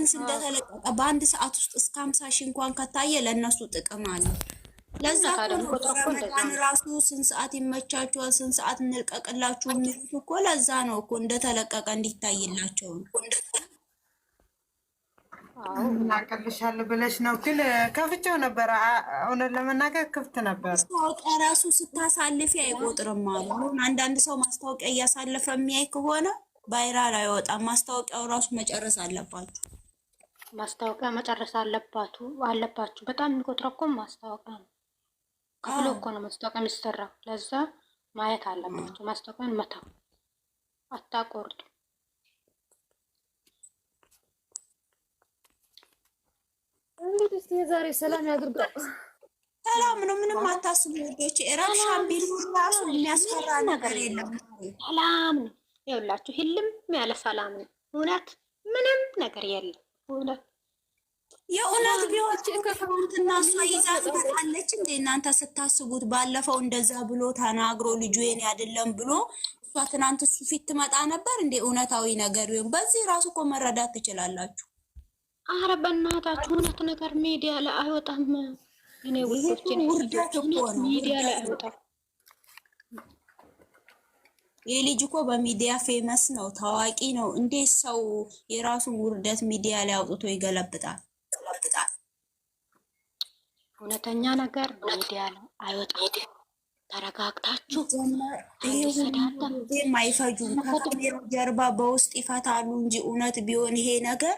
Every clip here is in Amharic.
ቢያንስ እንደተለቀቀ በአንድ ሰዓት ውስጥ እስከ 50 ሺህ እንኳን ከታየ ለእነሱ ጥቅም አለ። ለዛ ረመዳን ራሱ ስንት ሰዓት ይመቻችኋል፣ ስንት ሰዓት እንልቀቅላችሁ የሚሉት እኮ ለዛ ነው እኮ እንደተለቀቀ እንዲታይላቸው ነው። እናቀልሻለሁ ብለሽ ነው። ግን ከፍቼው ነበር፣ እውነት ለመናገር ክፍት ነበር። ማስታወቂያ ራሱ ስታሳልፊ አይቆጥርም አሉ። አንዳንድ ሰው ማስታወቂያ እያሳለፈ የሚያይ ከሆነ ቫይራል አይወጣም። ማስታወቂያው ራሱ መጨረስ አለባችሁ። ማስታወቂያ መጨረስ አለባችሁ። በጣም የሚቆጥረው እኮ ማስታወቂያ ነው። ከፍሎ እኮ ነው ማስታወቂያ የሚሰራው። ለዛ ማየት አለባችሁ። ማስታወቂያን መተው አታቆርጡ። እንግዲህ እስቲ ዛሬ ሰላም ያድርገው። ሰላም ነው፣ ምንም አታስቡ ልጆች። ረብሻም ቢኖር ራሱ የሚያስፈራ ነገር የለም። ሰላም ነው። ይኸውላችሁ ህልም ያለ ሰላም ነው። እውነት ምንም ነገር የለም። እውነት የእውነት ቢሆን ከፍሩትና እሷ ይዛ ትመጣለች እንዴ? እናንተ ስታስቡት ባለፈው እንደዛ ብሎ ተናግሮ ልጁ የኔ አይደለም ብሎ እሷ ትናንት እሱ ፊት ትመጣ ነበር እንዴ? እውነታዊ ነገር ቢሆን በዚህ ራሱ እኮ መረዳት ትችላላችሁ። አረ በእናታችሁ እውነት ነገር ሚዲያ ላይ አይወጣም። እኔ ውርደት እኮ ነው፣ ሚዲያ ላይ አይወጣም። ይህ ልጅ እኮ በሚዲያ ፌመስ ነው፣ ታዋቂ ነው። እንዴት ሰው የራሱን ውርደት ሚዲያ ላይ አውጥቶ ይገለብጣል? እውነተኛ ነገር ሚዲያ ላይ አይወጣም። ተረጋግታችሁ አይፈጁም። ከካሜራ ጀርባ በውስጥ ይፈታሉ እንጂ እውነት ቢሆን ይሄ ነገር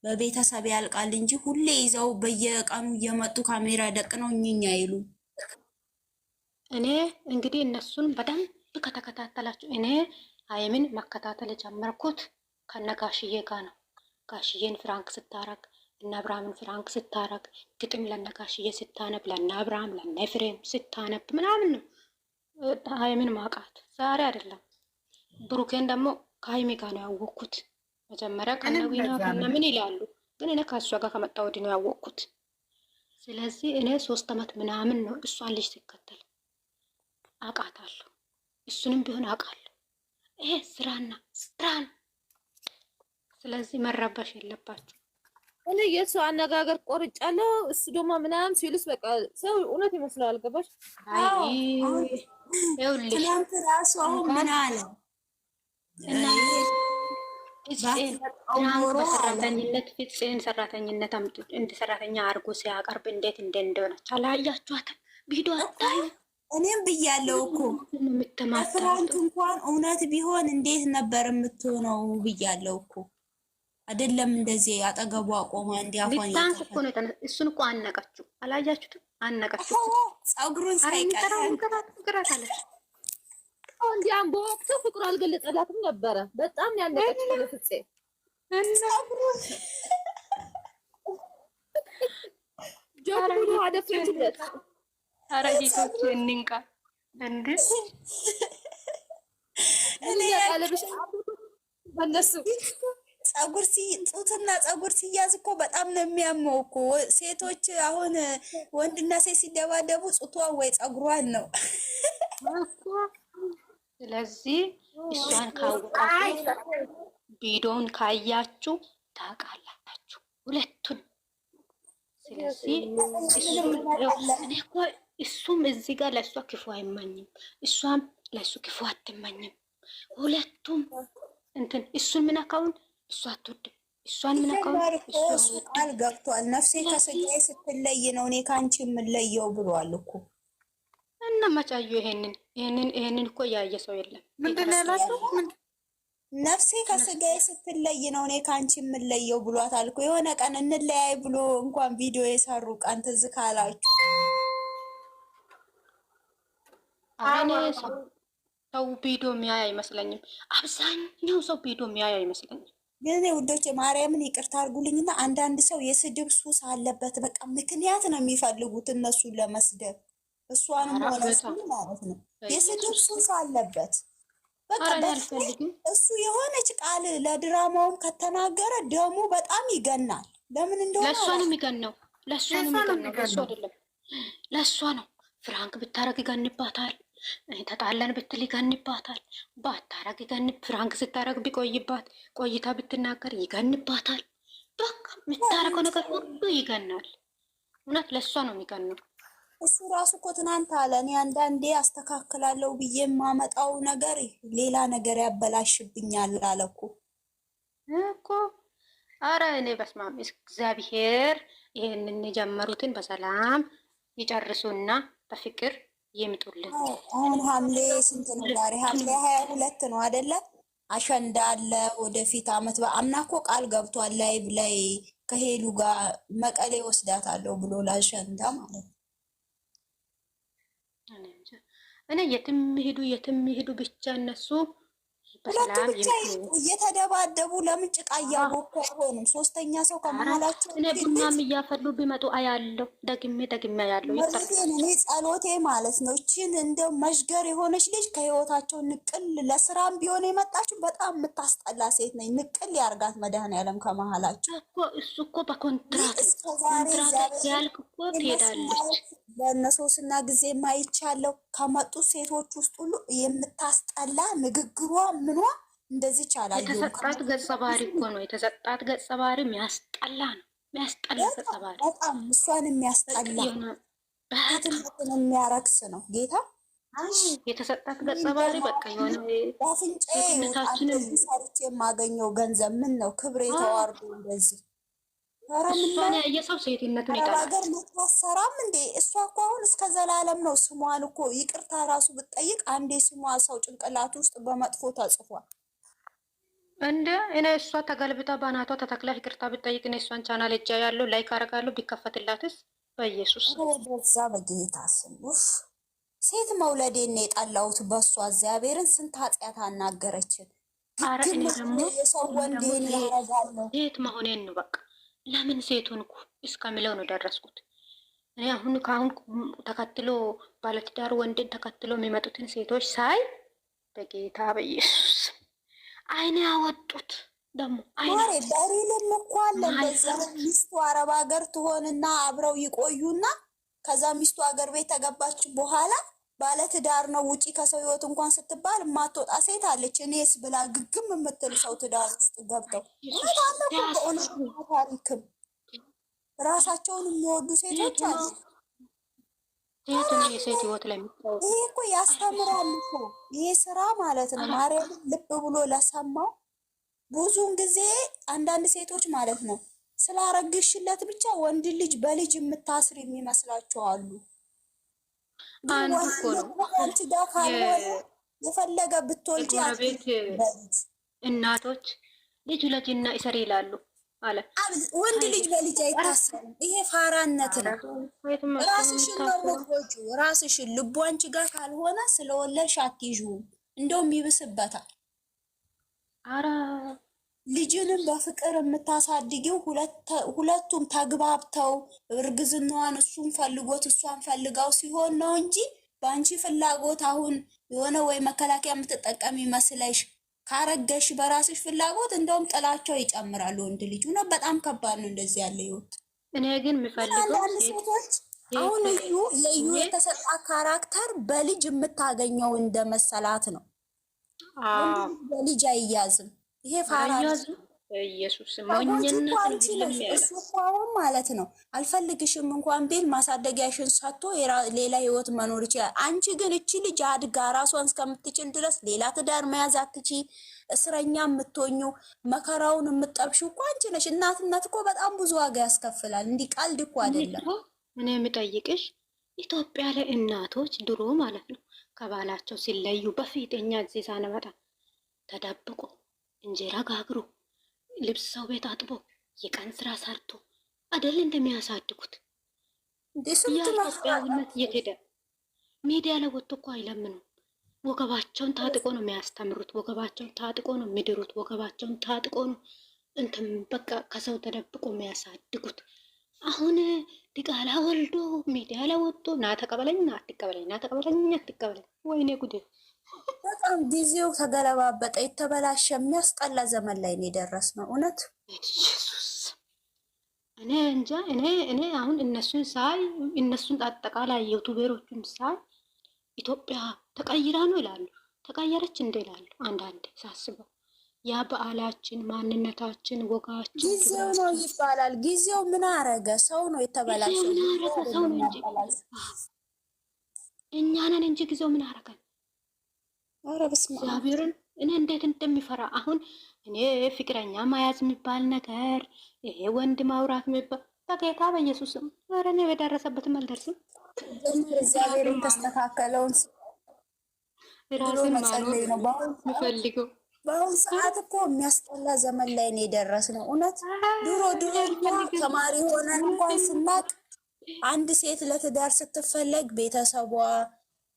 በቤተሰብ ያልቃል እንጂ ሁሌ ይዘው በየቀኑ እየመጡ ካሜራ ደቅነው እኝኛ ይሉ። እኔ እንግዲህ እነሱን በደንብ ከተከታተላችሁ እኔ ሀይሚን መከታተል የጀመርኩት ከነጋሽዬ ጋር ነው። ጋሽዬን ፍራንክ ስታረግ እነ አብርሃምን ፍራንክ ስታረግ ግጥም ለነጋሽዬ ስታነብ ለነ አብርሃም ለነ ኤፍሬም ስታነብ ምናምን ነው ሀይሚን ማውቃት። ዛሬ አይደለም። ብሩኬን ደግሞ ከሀይሚ ጋር ነው ያወቅኩት። መጀመሪያ ከነዊና ከነምን ይላሉ፣ ግን እኔ ከእሷ ጋር ከመጣ ወዲህ ነው ያወቅኩት። ስለዚህ እኔ 3 ዓመት ምናምን ነው እሷን ልጅ ሲከተል አውቃታለሁ። እሱንም ቢሆን አውቃለሁ። ይሄ ስራና ስራ ነው። ስለዚህ መረበሽ የለባችሁ። እኔ የእሱ አነጋገር ቆርጫለሁ። እሱ ደግሞ ምናምን ሲሉስ በቃ ሰው እውነት ይመስለዋል። ገባሽ? ይኸውልሽ ትናንት ራሱ አሁን ምን አለ እና በሰራተኝነት ፍፄን ሰራተኝነት እንደ ሰራተኛ አድርጎ ሲያቀርብ እንዴት እንደሆነች አላያችኋትም? ቪዲዮ አታዩ? እኔም ብያለሁ እኮ ፍራንክ እንኳን እውነት ቢሆን እንዴት ነበር የምትሆነው ብያለሁ እኮ። አይደለም እንደዚህ አጠገቧ ቆማ እንዲያፋን እኮ ነው። እሱን እኮ አነቀችው። አላያችሁትም? አነቀችው። ፀጉሩን ሳይቀር እንዲያም በወቅቱ ፍቅሩ አልገለጸላትም ነበረ። በጣም ያነቀችው ለፍፄ ጆሮ አደፍችለት። ኧረ ሂቶች እንንቃ እንዴ! እኔ ያለብሽ በነሱ ጡትና ፀጉር ሲያዝ እኮ በጣም ነው የሚያመው እኮ። ሴቶች አሁን ወንድና ሴት ሲደባደቡ ጡቷን ወይ ፀጉሯን ነው። ስለዚህ እሷን ካወቃችሁ ቪዲዮን ካያችሁ ታውቃላችሁ ሁለቱን። ስለዚህ እኔ እኮ እሱም እዚህ ጋር ለእሷ ክፉ አይመኝም፣ እሷም ለእሱ ክፉ አትመኝም። ሁለቱም እንትን እሱን ምናካውን እሷ አትወድም፣ እሷን ምናካውን እሱ ቃል ገብቷል። ነፍሴ ከስጋዬ ስትለይ ነው እኔ ከአንቺ የምለየው ብሏል እኮ። እና መጫዩ ይሄንን እኮ ያየ ሰው የለም። ምንድን ነው ያላችሁ? ነፍሴ ከስጋዬ ስትለይ ነው እኔ ከአንቺ የምለየው ብሏታል እኮ። የሆነ ቀን እንለያይ ብሎ እንኳን ቪዲዮ የሰሩ ቀን ትዝ ካላችሁ ሰው ቪዲዮ የሚያይ አይመስለኝም። አብዛኛው ሰው ቪዲዮ የሚያይ አይመስለኝም። ግን ውዶች ማርያምን ይቅርታ አድርጉልኝና አንዳንድ ሰው የስድብ ሱስ አለበት። በቃ ምክንያት ነው የሚፈልጉት እነሱን ለመስደብ፣ እሷንም ሆነ እሱ ማለት ነው። የስድብ ሱስ አለበት። በቃ እሱ የሆነች ቃል ለድራማውም ከተናገረ ደሙ በጣም ይገናል። ለምን እንደሆነ ለእሷ ነው የሚገናው። ለእሷ አይደለም፣ ለእሷ ነው። ፍራንክ ብታረግ ይገንባታል። ተጣለን ብትል ይገንባታል። ባታረግ ፍራንክ ስታረግ ቢቆይባት ቆይታ ብትናገር ይገንባታል። በቃ የምታረገው ነገር ሁሉ ይገናል። እውነት ለእሷ ነው የሚገነው። እሱ ራሱ እኮ ትናንት አለ እኔ አንዳንዴ አስተካክላለሁ ብዬ የማመጣው ነገር ሌላ ነገር ያበላሽብኛል አለ እኮ። አረ እኔ በስማም እግዚአብሔር ይሄንን የጀመሩትን በሰላም ይጨርሱና በፍቅር ይምጡልን። አሁን ሐምሌ ስንት ነው ዛሬ? ሐምሌ 22 ነው አይደለ? አሸንዳ አለ ወደፊት አመት በአምና እኮ ቃል ገብቷል ላይ ከሄሉ ጋር መቀሌ ወስዳታለሁ ብሎ ለአሸንዳ ማለት ነው። እኔ የትም ሄዱ ብቻ እነሱ ሁለቱ ብቻ እየተደባደቡ ለምን ጭቃ እያቦኩ አይሆንም? ሶስተኛ ሰው ከመሀላቸው እኔ ቡናም እያፈሉ ቢመጡ አያለው። ደግሜ ያለው እኔ ጸሎቴ ማለት ነው እቺን እንደው መሽገር የሆነች ልጅ ከህይወታቸው ንቅል ለስራም ቢሆን የመጣችው በጣም የምታስጠላ ሴት ነኝ። ንቅል ያርጋት መድኃኒዓለም ከመሀላቸው እኮ። እሱ እኮ በኮንትራት ያልክ እኮ ትሄዳለች። በእነሶስና ጊዜ ማይቻለው ከመጡ ሴቶች ውስጥ ሁሉ የምታስጠላ ንግግሯ ምኗ እንደዚህ ቻላል። የተሰጣት ገጸ ባህሪ እኮ ነው። የተሰጣት ገጸ ባህሪ የሚያስጠላ ነው። የሚያስጠላ ገጸ ባህሪ በጣም እሷን የሚያስጠላ በትንትን የሚያረክስ ነው። ጌታ የተሰጣት ገጸ ባህሪ በቃ የሆነ በአፍንጫዬ ሰርቼ የማገኘው ገንዘብ ምን ነው ክብሬ ተዋርዶ እንደዚህ እሷን ያየ ሰው ሴትነቱን ይጠላል። ሀገር መታሰራም እንዴ እሷ እኮ አሁን እስከ ዘላለም ነው። ስሟን እኮ ይቅርታ ራሱ ብትጠይቅ አንዴ ስሟ ሰው ጭንቅላት ውስጥ በመጥፎ ተጽፏል። እንደ እኔ እሷ ተገልብታ ባናቷ ተተክላ ይቅርታ ብትጠይቅ እኔ እሷን ቻናል እጃ ያለው ላይክ አደርጋለሁ። ቢከፈትላትስ በኢየሱስ በዛ በጌታ ስም ሴት መውለዴን ነው የጠላሁት በእሷ እግዚአብሔርን ስንት ኃጢአት አናገረችን። አረ እኔ ደግሞ የሰው ወንዴን ያረጋለሁ ሴት መሆኔን ነው በቃ ለምን ሴቱን እስከሚለው ነው ደረስኩት። እኔ አሁን ከአሁን ተከትሎ ባለትዳር ወንድን ተከትሎ የሚመጡትን ሴቶች ሳይ በጌታ በኢየሱስ አይኔ ያወጡት ደግሞ አይኔ በሪልም እኮ አለ እንደዛ ሚስቱ አረብ ሀገር ትሆንና አብረው ይቆዩና ከዛ ሚስቱ ሀገር ቤት ተገባች በኋላ ባለትዳር ነው ውጪ ከሰው ህይወት እንኳን ስትባል ማትወጣ ሴት አለች። እኔስ ብላ ግግም የምትል ሰው ትዳር ውስጥ ገብተው ታሪክም ራሳቸውን የሚወዱ ሴቶች አሉ። የሴት ህይወት ላይ ይሄ እኮ ያስተምራል እኮ ይሄ ስራ ማለት ነው። ማርያም ልብ ብሎ ለሰማው ብዙውን ጊዜ አንዳንድ ሴቶች ማለት ነው ስላረግሽለት ብቻ ወንድ ልጅ በልጅ የምታስር የሚመስላቸው አሉ። አንድ እኮ ነው የፈለገ ብትወልጂ ቤት እናቶች ልጅ ለጅና ይሰር ይላሉ አለ። ወንድ ልጅ በልጅ አይታሰርም። ይሄ ፋራነት ነው። ራስሽን ነው የምትጎጂው። ራስሽን ልቡ አንቺ ጋር ካልሆነ ስለወለድሽ አትይዥውም፣ እንደውም ይብስበታል። አረ ልጅንም በፍቅር የምታሳድጊው ሁለቱም ተግባብተው እርግዝናዋን እሱን ፈልጎት እሷን ፈልጋው ሲሆን ነው እንጂ በአንቺ ፍላጎት አሁን የሆነ ወይ መከላከያ የምትጠቀም ይመስለሽ ካረገሽ በራስሽ ፍላጎት እንደውም ጥላቸው ይጨምራል። ወንድ ልጅ ነው በጣም ከባድ ነው እንደዚህ ያለ ህይወት። እኔ ግን የምፈልገው ሴቶች አሁን የዩ የተሰጣ ካራክተር በልጅ የምታገኘው እንደመሰላት ነው። በልጅ አይያዝም። ይሄ ፋራ ኢየሱስ ሞኝነት እሱ አሁን ማለት ነው አልፈልግሽም እንኳን ቢል ማሳደጊያሽን ሰጥቶ ሌላ ህይወት መኖር ይችላል። አንቺ ግን እቺ ልጅ አድጋ ራሷን እስከምትችል ድረስ ሌላ ትዳር መያዝ አትቺ። እስረኛ የምትሆኙ መከራውን የምጠብሽው እኮ አንቺ ነሽ። እናትነት እኮ በጣም ብዙ ዋጋ ያስከፍላል። እንዲህ ቀልድ እኮ አይደለም። እኔ የምጠይቅሽ ኢትዮጵያ ላይ እናቶች ድሮ ማለት ነው ከባላቸው ሲለዩ በፊት እኛ እዚህ ሳንመጣ ተደብቆ እንጀራ ጋግሮ ልብስ ሰው ቤት አጥቦ የቀን ስራ ሰርቶ አደል እንደሚያሳድጉት። ኢትዮጵያዊነት የት ሄደ? ሚዲያ ላይ ወጥቶ እኮ አይለምኑም። ወገባቸውን ታጥቆ ነው የሚያስተምሩት። ወገባቸውን ታጥቆ ነው የሚድሩት። ወገባቸውን ታጥቆ ነው እንትን በቃ ከሰው ተደብቆ የሚያሳድጉት። አሁን ድቃላ ወልዶ ሚዲያ ላይ ወጥቶ ና ተቀበለኝ፣ ና አትቀበለኝ፣ ና ተቀበለኝ፣ አትቀበለኝ። ወይኔ ጉዴ! በጣም ጊዜው ተገለባበጠ። የተበላሸ የሚያስጠላ ዘመን ላይ ነው የደረስነው። እውነት ኢየሱስ እኔ እንጃ። እኔ አሁን እነሱን ሳይ እነሱን አጠቃላይ ዩቱበሮቹን ሳይ ኢትዮጵያ ተቀይራ ነው ይላሉ። ተቀየረች እንደ ይላሉ አንዳንዴ ሳስበው። ያ በዓላችን፣ ማንነታችን፣ ወጋችን፣ ጊዜው ነው ይባላል። ጊዜው ምን አረገ? ሰው ነው የተበላሸው። ምን አረገ? ሰው ነው እንጂ እኛ ነን እንጂ ጊዜው ምን አረገ? ኧረ በስመ አብ እግዚአብሔርን እኔ እንዴት እንደሚፈራ አሁን እኔ ፍቅረኛ መያዝ የሚባል ነገር ይሄ ወንድ ማውራት የሚባል በጌታ በኢየሱስም ኧረ እኔ በደረሰበትም አልደርስም። እግዚአብሔርን ተስተካከለውን ራስን ማኖር ነው የምፈልገው። በአሁን ሰዓት እኮ የሚያስጠላ ዘመን ላይ ነው የደረስነው። እውነት ድሮ ተማሪ ሆነን እንኳን ስናቅ አንድ ሴት ለትዳር ስትፈለግ ቤተሰቧ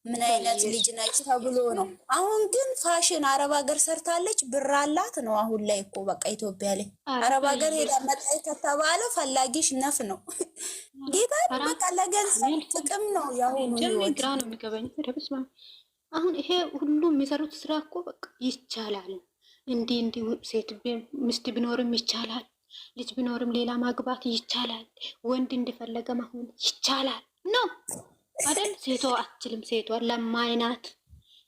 ምን አይነት ልጅ ነች ተብሎ ነው። አሁን ግን ፋሽን አረብ ሀገር ሰርታለች ብር አላት ነው። አሁን ላይ እኮ በቃ ኢትዮጵያ ላይ አረብ ሀገር ሄዳ መጣይ ከተባለ ፈላጊሽ ነፍ ነው። ጌታ በቃ ለገንዘብ ጥቅም ነው ያሁኑ ህይወት። ግራ ነው የሚገባኝ። አሁን ይሄ ሁሉ የሚሰሩት ስራ እኮ በቃ ይቻላል። እንዲህ ሴት ሚስት ቢኖርም ይቻላል፣ ልጅ ቢኖርም ሌላ ማግባት ይቻላል፣ ወንድ እንደፈለገ መሆን ይቻላል ነው አይደል? ሴቷ አትችልም። ሴቷ ለማኝ ናት፣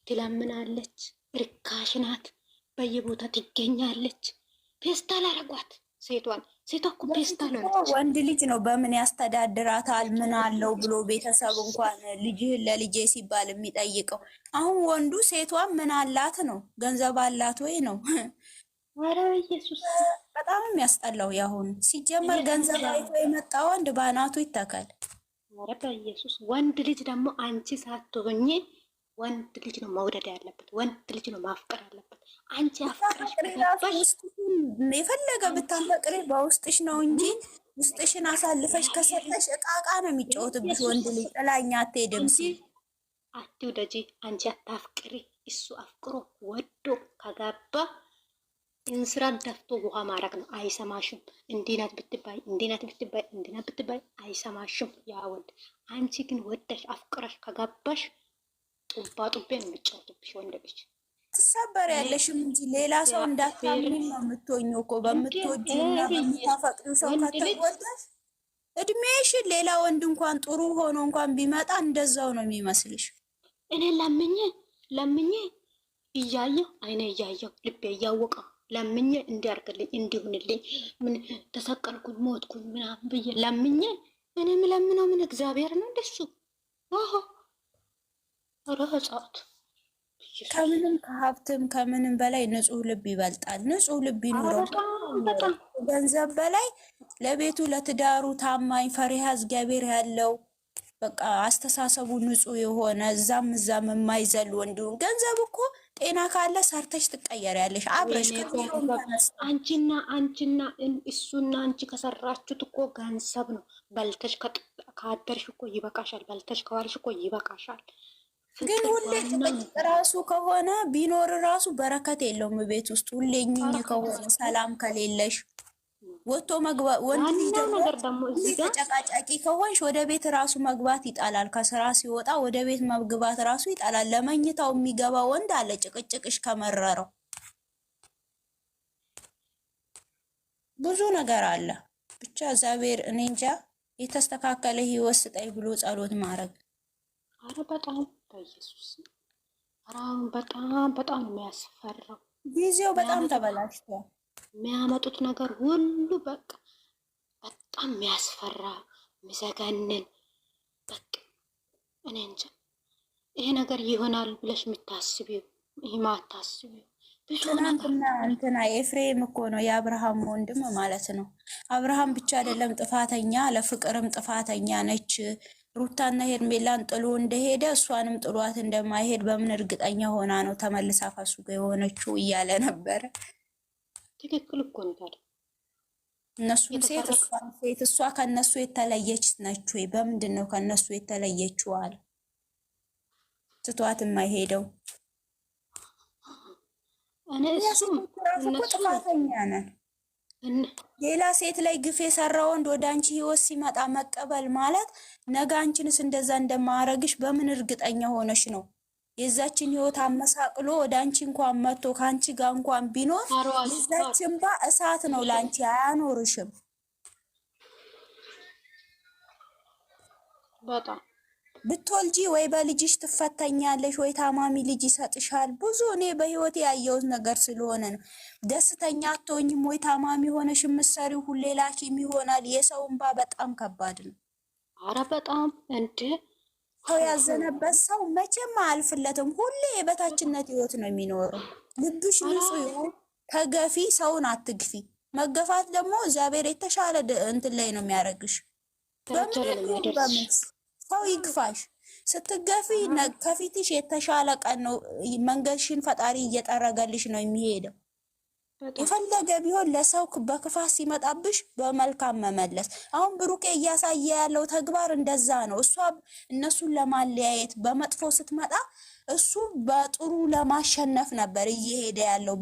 ትለምናለች፣ ርካሽ ናት፣ በየቦታ ትገኛለች። ፔስታል አረጓት ሴቷን። ሴቷ እኮ ፔስታል ሆነች። ወንድ ልጅ ነው በምን ያስተዳድራታል ምን አለው ብሎ ቤተሰብ እንኳን ልጅህን ለልጄ ሲባል የሚጠይቀው። አሁን ወንዱ ሴቷን ምን አላት ነው፣ ገንዘብ አላት ወይ ነው። ኧረ ኢየሱስ በጣም የሚያስጠላው ያሁን። ሲጀመር ገንዘብ አይቶ የመጣ ወንድ ባናቱ ይተካል። ኧረ በኢየሱስ ወንድ ልጅ ደግሞ አንቺ ሳትሆኚ ወንድ ልጅ ነው መውደድ ያለበት፣ ወንድ ልጅ ነው ማፍቀር ያለበት። አንቺ አፍቅረሽ የፈለገ ብታፈቅሪ በውስጥሽ ነው እንጂ ውስጥሽን አሳልፈሽ ከሰጠሽ እቃቃ ነው የሚጫወትብሽ ወንድ ልጅ። ጥላኛ አትሄድም ሲል አትውደጂ፣ አንቺ አታፍቅሪ። እሱ አፍቅሮ ወዶ ከጋባ እንስራን ደፍቶ ውሃ ማድረግ ነው። አይሰማሽም። እንዲህ ናት ብትባይ፣ እንዲህ ናት ብትባይ፣ እንዲህ ናት ብትባይ አይሰማሽም ያ ወንድ። አንቺ ግን ወደሽ አፍቅረሽ ከጋባሽ ጡባ ጡቤ ነው የሚጫወትብሽ ወንድ ልጅ። ትሰበሪያለሽም እንጂ ሌላ ሰው እንዳታምኝ ነው የምትሆኚው እኮ። በምትወጂውና በምታፈቅሪው ሰው ከተወደሽ እድሜሽን ሌላ ወንድ እንኳን ጥሩ ሆኖ እንኳን ቢመጣ እንደዛው ነው የሚመስልሽ። እኔ ለምኜ እያየሁ አይኔ እያየሁ ልቤ እያወቀ ለምኜ እንዲያርግልኝ እንዲሁንልኝ ምን ተሰቀልኩኝ ሞትኩኝ ምናምን ብዬ ለምኜ እኔ የምለምነው ምን እግዚአብሔር ነው እንደሱ። አዎ ረህጻት ከምንም ከሀብትም ከምንም በላይ ንጹህ ልብ ይበልጣል። ንጹህ ልብ ይኑረው ገንዘብ በላይ። ለቤቱ ለትዳሩ ታማኝ ፈሪሃ እግዚአብሔር ያለው በቃ አስተሳሰቡ ንጹህ የሆነ እዛም የማይዘል ወንዱን። ገንዘብ እኮ ጤና ካለ ሰርተሽ ትቀየሪያለሽ። አብረሽ አንቺና እሱና አንቺ ከሰራችሁት እኮ ገንዘብ ነው። በልተሽ ካደርሽ እኮ ይበቃሻል። በልተሽ ከዋልሽ እኮ ይበቃሻል። ግን ሁሌ ጭቅጭቅ ራሱ ከሆነ ቢኖር ራሱ በረከት የለውም ቤት ውስጥ። ሁሌ ኝኝ ከሆነ ሰላም ከሌለሽ ወጥቶ መግባት ወንድ ደግሞ ተጨቃጫቂ ከሆንሽ ወደ ቤት ራሱ መግባት ይጣላል። ከስራ ሲወጣ ወደ ቤት መግባት ራሱ ይጣላል። ለመኝታው የሚገባ ወንድ አለ ጭቅጭቅሽ ከመረረው። ብዙ ነገር አለ። ብቻ እግዚአብሔር እኔ እንጃ የተስተካከለ ህይወት ስጠኝ ብሎ ጸሎት ማድረግ። አረ በጣም በኢየሱስ በጣም የሚያስፈራው ጊዜው በጣም ተበላሽቷል። የሚያመጡት ነገር ሁሉ በቃ በጣም የሚያስፈራ የሚዘገንን በቃ እኔ እንጃ። ይሄ ነገር ይሆናል ብለሽ የምታስቢው ይሄ ማታስቢው ብዙ ትናንትና እንትና ኤፍሬም እኮ ነው የአብርሃም ወንድም ማለት ነው። አብርሃም ብቻ አይደለም ጥፋተኛ፣ ለፍቅርም ጥፋተኛ ነች። ሩታና ሄርሜላን ጥሎ እንደሄደ እሷንም ጥሏት እንደማይሄድ በምን እርግጠኛ ሆና ነው ተመልሳ ከሱ ጋር የሆነችው እያለ ነበረ። ትክክል እኮ ነው። ታዲያ እነሱም ሴት እሷ ከነሱ የተለየች ነች ወይ? በምንድን ነው ከነሱ የተለየችው አለ። ትቷት የማይሄደው እነሱም ጥፋተኛ ነን። ሌላ ሴት ላይ ግፍ የሰራ ወንድ ወደ አንቺ ህይወት ሲመጣ መቀበል ማለት ነገ አንቺንስ እንደዛ እንደማረግሽ በምን እርግጠኛ ሆነሽ ነው? የዛችን ህይወት አመሳቅሎ ወደ አንቺ እንኳን መጥቶ ከአንቺ ጋር እንኳን ቢኖር የዛችን እሳት ነው፣ ለአንቺ አያኖርሽም። በጣም ብትወልጂ ወይ በልጅሽ ትፈተኛለሽ ወይ ታማሚ ልጅ ይሰጥሻል። ብዙ እኔ በህይወቴ ያየሁት ነገር ስለሆነ ነው። ደስተኛ አትሆኝም ወይ ታማሚ ሆነሽ የምትሰሪው ሁሌ ላኪም ይሆናል። የሰው እንባ በጣም ከባድ ነው። አረ በጣም እንደ ሰው ያዘነበት ሰው መቼም አያልፍለትም። ሁሌ የበታችነት ህይወት ነው የሚኖረው። ልብሽ ንጹህ ይሁን። ተገፊ፣ ሰውን አትግፊ። መገፋት ደግሞ እግዚአብሔር የተሻለ እንትን ላይ ነው የሚያደርግሽ። ሰው ይግፋሽ። ስትገፊ ከፊትሽ የተሻለ ቀን ነው። መንገድሽን ፈጣሪ እየጠረገልሽ ነው የሚሄደው። የፈለገ ቢሆን ለሰው በክፋት ሲመጣብሽ በመልካም መመለስ። አሁን ብሩኬ እያሳየ ያለው ተግባር እንደዛ ነው። እሷ እነሱን ለማለያየት በመጥፎ ስትመጣ፣ እሱ በጥሩ ለማሸነፍ ነበር እየሄደ ያለው።